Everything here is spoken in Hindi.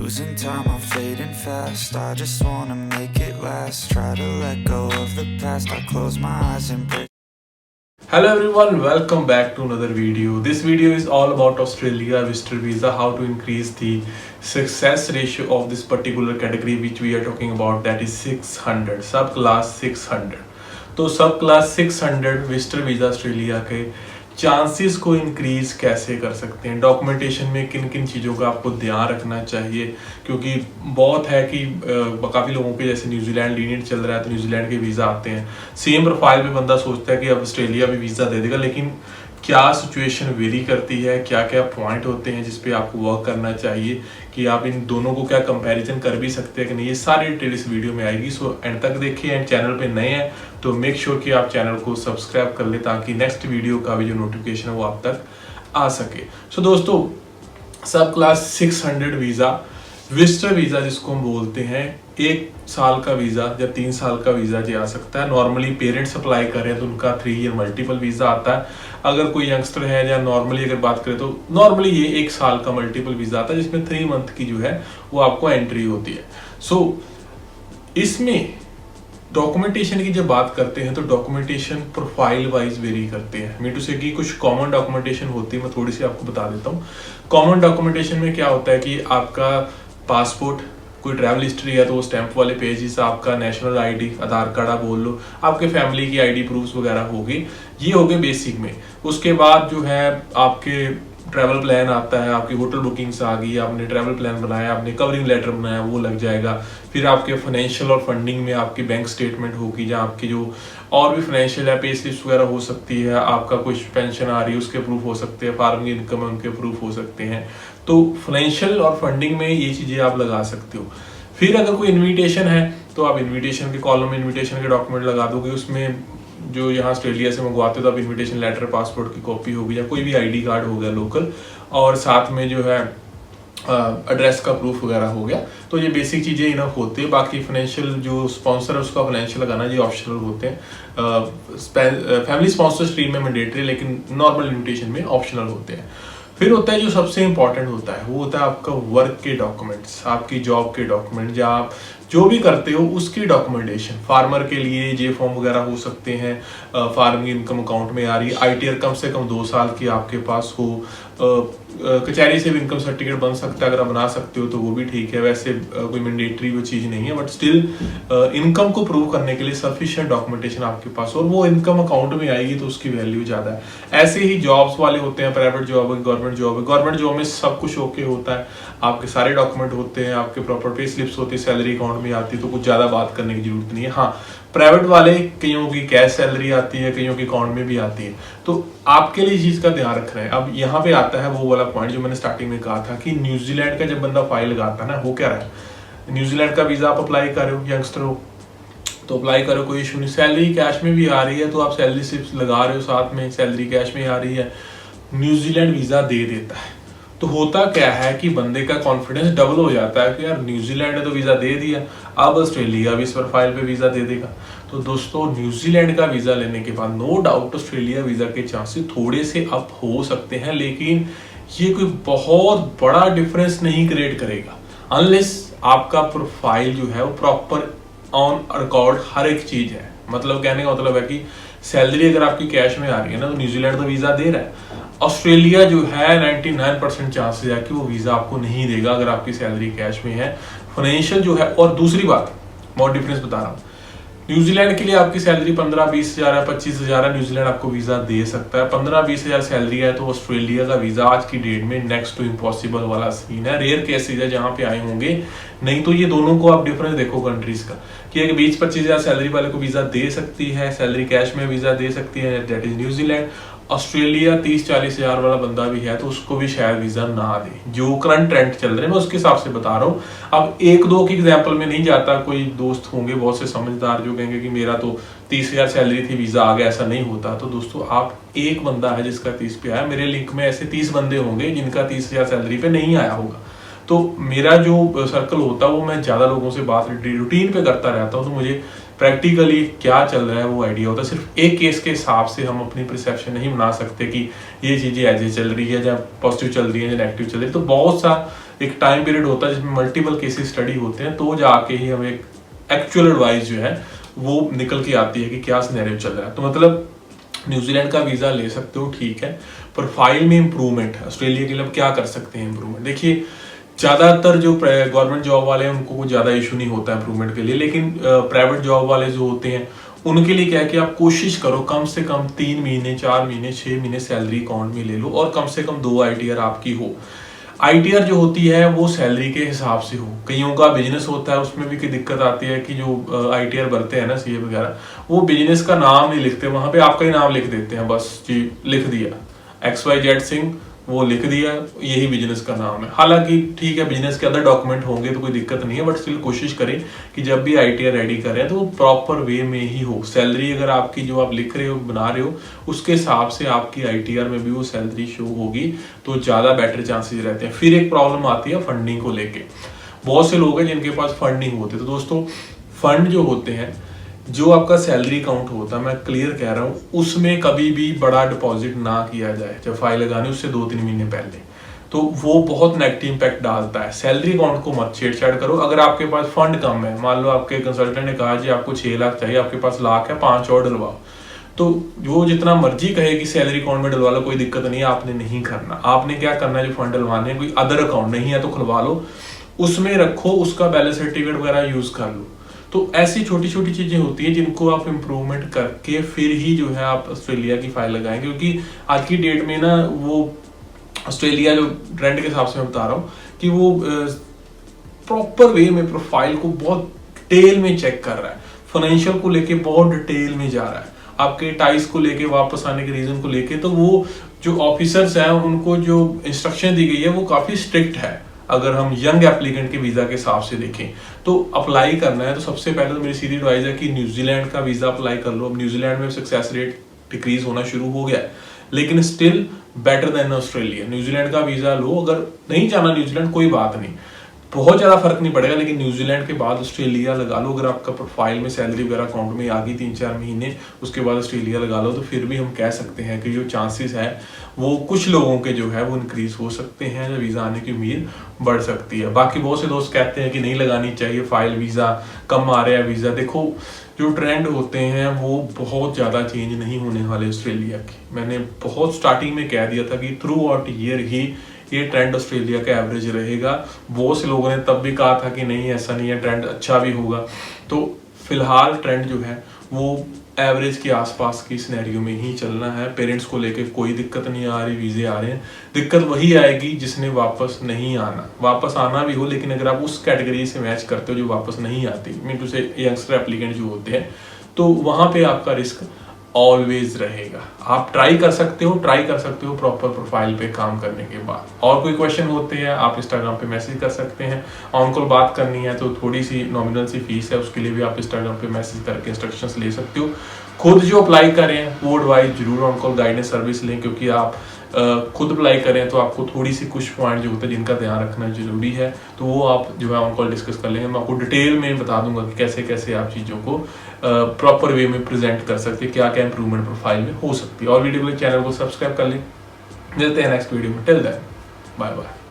Losing time, I'm fading fast. I just wanna make it last. Try to let go of the past. I close my eyes and break. Hello everyone, welcome back to another video. This video is all about Australia visitor visa, how to increase the success ratio of this particular category which we are talking about, that is 600, subclass 600. तो सब क्लास 600 विजिटर वीज़ा ऑस्ट्रेलिया के चांसेस को इंक्रीज कैसे कर सकते हैं, डॉक्यूमेंटेशन में किन किन चीज़ों का आपको ध्यान रखना चाहिए, क्योंकि बहुत है कि काफ़ी लोगों के जैसे न्यूजीलैंड लीनियट चल रहा है तो न्यूजीलैंड के वीज़ा आते हैं, सेम प्रोफाइल पे बंदा सोचता है कि अब ऑस्ट्रेलिया भी वीज़ा दे देगा, लेकिन क्या सिचुएशन वेरी करती है, क्या क्या पॉइंट होते हैं जिस पे आपको वर्क करना चाहिए, कि आप इन दोनों को क्या कंपैरिजन कर भी सकते हैं कि नहीं, ये सारी डिटेल इस वीडियो में आएगी। सो एंड तक देखिए, एंड चैनल पे नए हैं तो मेक श्योर कि आप चैनल को सब्सक्राइब कर ले ताकि नेक्स्ट वीडियो का भी जो नोटिफिकेशन है वो आप तक आ सके। सो दोस्तों, सब क्लास 600 वीज़ा, विजिटर वीज़ा जिसको हम बोलते हैं, 1 साल का वीज़ा या 3 साल का वीज़ा जी आ सकता है। नॉर्मली पेरेंट्स अप्लाई करें तो उनका 3 ईयर मल्टीपल वीज़ा आता है। अगर कोई यंगस्टर है या नॉर्मली अगर बात करें तो नॉर्मली ये 1 साल का मल्टीपल वीज़ा आता है जिसमें 3 मंथ की जो है वो आपको एंट्री होती है। सो इसमें डॉक्यूमेंटेशन की जब बात करते हैं तो डॉक्यूमेंटेशन प्रोफाइल वाइज वेरी करते हैं। मीन टू से कि कुछ कॉमन डॉक्यूमेंटेशन होती है, मैं थोड़ी सी आपको बता देता हूँ। कॉमन डॉक्यूमेंटेशन में क्या होता है कि आपका पासपोर्ट, कोई ट्रैवल हिस्ट्री है तो वो स्टैंप वाले पेजेस, आपका नेशनल आईडी, आधार कार्ड आप बोल लो, आपके फैमिली की आईडी प्रूफ्स वगैरह होगी, ये हो गए बेसिक में। उसके बाद जो है आपके ट्रैवल प्लान आता है, आपकी होटल बुकिंग्स आ गई, आपने ट्रैवल प्लान बनाया, आपने कवरिंग लेटर बनाया, वो लग जाएगा। फिर आपके फाइनेंशियल और फंडिंग में आपकी बैंक स्टेटमेंट होगी, जहाँ आपकी जो और भी फाइनेंशियल है, पे स्लिप्स वगैरह हो सकती है, आपका कुछ पेंशन आ रही है उसके प्रूफ हो सकते हैं, फार्मिंग इनकम है उनके प्रूफ हो सकते हैं। तो फाइनेंशियल और फंडिंग में ये चीज़ें आप लगा सकते हो। फिर अगर कोई इन्विटेशन है तो आप इन्विटेशन के कॉलम में इन्विटेशन के डॉक्यूमेंट लगा दोगे। उसमें जो यहाँ ऑस्ट्रेलिया से मंगवाते हो तो आप इन्विटेशन लेटर, पासपोर्ट की कॉपी होगी या कोई भी आईडी कार्ड हो गया लोकल, और साथ में जो है एड्रेस का प्रूफ वगैरह हो गया। तो ये बेसिक चीज़ें इनफ होती है। बाकी फाइनेंशियल जो स्पॉन्सर है उसका फाइनेंशियल लगाना ये ऑप्शनल होते हैं। फैमिली स्पॉन्सर स्ट्रीम में मैंडेटरी, लेकिन नॉर्मल इन्विटेशन में ऑप्शनल होते हैं। फिर होता है जो सबसे इंपॉर्टेंट होता है, वो होता है आपका वर्क के डॉक्यूमेंट्स, आपकी जॉब के डॉक्यूमेंट, या आप जो भी करते हो उसकी डॉक्यूमेंटेशन। फार्मर के लिए जे फॉर्म वगैरह हो सकते हैं, फार्मिंग इनकम अकाउंट में आ रही, आईटीआर कम से कम 2 साल की आपके पास हो, कचहरी से भी इनकम सर्टिफिकेट बन सकता है, अगर आप बना सकते हो तो वो भी ठीक है। वैसे कोई मैंडेटरी वो चीज़ नहीं है, बट स्टिल इनकम को प्रूव करने के लिए सफिशिएंट डॉक्यूमेंटेशन आपके पास, और वो इनकम अकाउंट में आएगी तो उसकी वैल्यू ज़्यादा है। ऐसे ही जॉब्स वाले होते हैं, प्राइवेट जॉब है, गवर्नमेंट जॉब है। गवर्नमेंट जॉब में सब कुछ ओके होता है, आपके सारे डॉक्यूमेंट होते हैं, आपके प्रॉपर पे स्लिप्स होती है, सैलरी अकाउंट में आती है, तो कुछ ज़्यादा बात करने की जरूरत नहीं है। हाँ, प्राइवेट वाले कईयों की कैश सैलरी आती है, कईयों की अकाउंट में भी आती है, तो आपके लिए चीज़ का ध्यान रखना है। अब यहाँ पे आता है वो वाला पॉइंट जो मैंने स्टार्टिंग में कहा था कि न्यूजीलैंड का जब बंदा फाइल लगाता है ना, वो क्या रहा है, न्यूजीलैंड का वीज़ा आप अप्लाई कर रहे हो, यंगस्टर हो तो अप्लाई करो, कोई इशू नहीं। सैलरी कैश में भी आ रही है तो आप सैलरी स्लिप्स लगा रहे हो, साथ में सैलरी कैश में आ रही है, न्यूजीलैंड वीज़ा दे देता है। तो होता क्या है कि बंदे का कॉन्फिडेंस डबल हो जाता है कि यार न्यूजीलैंड ने तो वीज़ा दे दिया, अब ऑस्ट्रेलिया भी इस प्रोफाइल पे वीज़ा दे देगा। तो दोस्तों, न्यूजीलैंड का वीज़ा लेने के बाद नो डाउट ऑस्ट्रेलिया वीज़ा के चांसेस थोड़े से अप हो सकते हैं, लेकिन ये कोई बहुत बड़ा डिफरेंस नहीं क्रिएट करेगा अनलेस आपका प्रोफाइल जो है वो प्रॉपर ऑन रिकॉर्ड हर एक चीज़ है। मतलब कहने का मतलब है कि सैलरी अगर आपकी कैश में आ रही है ना, तो न्यूजीलैंड तो वीज़ा दे रहा है। ऑस्ट्रेलिया जो है 99% चांसेस है कि वो वीज़ा आपको नहीं देगा अगर आपकी सैलरी कैश में है। फाइनेंशियल जो है, और दूसरी बात बहुत डिफरेंस बता रहा हूँ, न्यूजीलैंड के लिए आपकी सैलरी 15-20 हज़ार है, 25 हज़ार है, न्यूजीलैंड आपको वीज़ा दे सकता है। 15-20 हज़ार सैलरी है तो ऑस्ट्रेलिया का वीज़ा आज की डेट में नेक्स्ट टू इम्पॉसिबल वाला सीन है। रेयर केसेज है जहाँ पे आए होंगे, नहीं तो ये दोनों को आप डिफरेंस देखो कंट्रीज का, कि 20-25 हज़ार सैलरी वाले को वीज़ा दे सकती है, सैलरी कैश में वीज़ा दे सकती है, दैट इज न्यूजीलैंड। ऑस्ट्रेलिया 30-40 हज़ार वाला बंदा भी है तो उसको भी शायद वीज़ा ना दे, जो करंट ट्रेंड चल रहे हैं मैं उसके हिसाब से बता रहा हूँ। अब 1-2 की एग्जाम्पल में नहीं जाता, कोई दोस्त होंगे बहुत से समझदार जो कहेंगे कि मेरा तो 30 हज़ार सैलरी थी, वीज़ा आ गया, ऐसा नहीं होता। तो दोस्तों, आप एक बंदा है जिसका 30 पे आया, मेरे लिंक में ऐसे 30 बंदे होंगे जिनका 30 हज़ार सैलरी पे नहीं आया होगा। तो मेरा जो सर्कल होता है वो मैं ज़्यादा लोगों से बात रूटीन पे करता रहता हूँ, तो मुझे प्रैक्टिकली क्या चल रहा है वो आइडिया होता है। सिर्फ एक केस के हिसाब से हम अपनी परसेप्शन नहीं बना सकते कि ये चीज़ें ऐसे चल रही है या पॉजिटिव चल रही है या नेगेटिव चल रही है। तो बहुत सा एक टाइम पीरियड होता है जिसमें मल्टीपल केसेस स्टडी होते हैं, तो जाके ही हमें एक्चुअल एडवाइस जो है वो निकल के आती है कि क्या सिनेरियो चल रहा है। तो मतलब न्यूजीलैंड का वीज़ा ले सकते हो, ठीक है, प्रोफाइल में इंप्रूवमेंट ऑस्ट्रेलिया के लिए क्या कर सकते हैं इंप्रूवमेंट। देखिए ज़्यादातर जो गवर्नमेंट जॉब वाले हैं उनको कुछ ज़्यादा इशू नहीं होता है इंप्रूवमेंट के लिए, लेकिन प्राइवेट जॉब वाले जो होते हैं उनके लिए क्या है कि आप कोशिश करो कम से कम 3 महीने 4 महीने 6 महीने सैलरी अकाउंट में ले लो, और कम से कम 2 ITR आपकी हो। ITR जो होती है वो सैलरी के हिसाब से हो। कईयों का बिजनेस होता है, उसमें भी कोई दिक्कत आती है कि जो ITR भरते हैं ना CA वगैरह, वो बिजनेस का नाम नहीं लिखते, वहां पे आपका ही नाम लिख देते हैं, बस जी लिख दिया XYZ सिंह, वो लिख दिया, यही बिजनेस का नाम है। हालांकि ठीक है, बिजनेस के अंदर डॉक्यूमेंट होंगे तो कोई दिक्कत नहीं है, बट स्टिल कोशिश करें कि जब भी ITR रेडी करें तो वो प्रॉपर वे में ही हो। सैलरी अगर आपकी जो आप लिख रहे हो बना रहे हो उसके हिसाब से आपकी ITR में भी वो सैलरी शो होगी, तो ज़्यादा बेटर चांसेस रहते हैं। फिर एक प्रॉब्लम आती है फंडिंग को लेके। बहुत से लोग हैं जिनके पास फंडिंग होती है, तो दोस्तों फंड जो होते हैं, जो आपका सैलरी अकाउंट होता है, मैं क्लियर कह रहा हूँ, उसमें कभी भी बड़ा डिपॉजिट ना किया जाए जब फाइल लगाने उससे 2-3 महीने पहले, तो वो बहुत नेगेटिव इम्पैक्ट डालता है। सैलरी अकाउंट को मत छेड़छाड़ करो। अगर आपके पास फंड कम है, मान लो आपके कंसल्टेंट ने कहा जी आपको 6 लाख चाहिए, आपके पास लाख है, 5 और डलवाओ, तो वो जितना मर्जी कहे कि सैलरी अकाउंट में डलवा लो, कोई दिक्कत नहीं है, आपने नहीं करना। आपने क्या करना है, जो फंड डलवाने हैं, कोई अदर अकाउंट नहीं है तो खुलवा लो, उसमें रखो, उसका बैलेंस सर्टिफिकेट वगैरह यूज कर लो। तो ऐसी छोटी छोटी चीजें होती है जिनको आप इम्प्रूवमेंट करके फिर ही जो है आप ऑस्ट्रेलिया की फाइल लगाएंगे, क्योंकि आज की डेट में ना वो ऑस्ट्रेलिया जो ट्रेंड के हिसाब से मैं बता रहा हूँ कि वो प्रॉपर वे में प्रोफाइल को बहुत डिटेल में चेक कर रहा है, फाइनेंशियल को लेके बहुत डिटेल में जा रहा है, आपके टाइज को लेके, वापस आने के रीजन को लेके। तो वो जो ऑफिसर्स हैं उनको जो इंस्ट्रक्शन दी गई है वो काफी स्ट्रिक्ट है। अगर हम यंग एप्लीकेंट के वीजा के हिसाब से देखें तो अप्लाई करना है तो सबसे पहले तो मेरी सीधी एडवाइस है कि न्यूजीलैंड का वीजा अप्लाई कर लो। अब न्यूजीलैंड में सक्सेस रेट डिक्रीज होना शुरू हो गया है, लेकिन still better than Australia. New Zealand का वीजा लो, अगर नहीं जाना न्यूजीलैंड कोई बात नहीं, बहुत ज्यादा फर्क नहीं पड़ेगा, लेकिन न्यूजीलैंड के बाद ऑस्ट्रेलिया लगा लो। अगर आपका प्रोफाइल में सैलरी वगैरह अकाउंट में आ गई 3-4 महीने, उसके बाद ऑस्ट्रेलिया लगा लो, तो फिर भी हम कह सकते हैं कि जो चांसेस है वो कुछ लोगों के जो है वो इंक्रीज हो सकते हैं, वीजा आने की उम्मीद बढ़ सकती है। बाकी बहुत से दोस्त कहते हैं कि नहीं लगानी चाहिए फाइल, वीजा कम आ रहा है वीजा। देखो जो ट्रेंड होते हैं वो बहुत ज़्यादा चेंज नहीं होने वाले ऑस्ट्रेलिया के। मैंने बहुत स्टार्टिंग में कह दिया था कि थ्रू आउट ईयर ही ये ट्रेंड ऑस्ट्रेलिया का एवरेज रहेगा। बहुत से लोगों ने तब भी कहा था कि नहीं ऐसा नहीं है, ट्रेंड अच्छा भी होगा। तो फिलहाल ट्रेंड जो है वो एवरेज के आसपास की सिनेरियो में ही चलना है। पेरेंट्स को लेके कोई दिक्कत नहीं आ रही, वीजे आ रहे हैं। दिक्कत वही आएगी जिसने वापस नहीं आना, वापस आना भी हो, लेकिन अगर आप उस कैटेगरी से मैच करते हो जो वापस नहीं आती, मीन टू से यंगस्टर एप्लीकेंट जो होते हैं, तो वहां पे आपका रिस्क ऑलवेज रहेगा। आप ट्राई कर सकते हो प्रॉपर प्रोफाइल पे काम करने के बाद। और कोई क्वेश्चन होते हैं आप इंस्टाग्राम पे मैसेज कर सकते हैं। ऑन कॉल बात करनी है तो थोड़ी सी नॉमिनल सी फीस है, उसके लिए भी आप इंस्टाग्राम पे मैसेज करके इंस्ट्रक्शंस ले सकते हो। खुद जो अप्लाई करें वो एडवाइस जरूर ऑन कॉल गाइडेंस सर्विस लें, क्योंकि आप खुद अप्लाई करें तो आपको थोड़ी सी कुछ पॉइंट जो होते हैं जिनका ध्यान रखना जरूरी है, तो वो आप जो है ऑन कॉल डिस्कस कर लेंगे। मैं आपको डिटेल में बता दूंगा कि कैसे कैसे आप चीज़ों को प्रॉपर वे में प्रेजेंट कर सकते हैं, क्या क्या इंप्रूवमेंट प्रोफाइल में हो सकती है। और वीडियो के लिए चैनल को सब्सक्राइब कर लें। मिलते हैं नेक्स्ट वीडियो में। Till then bye bye.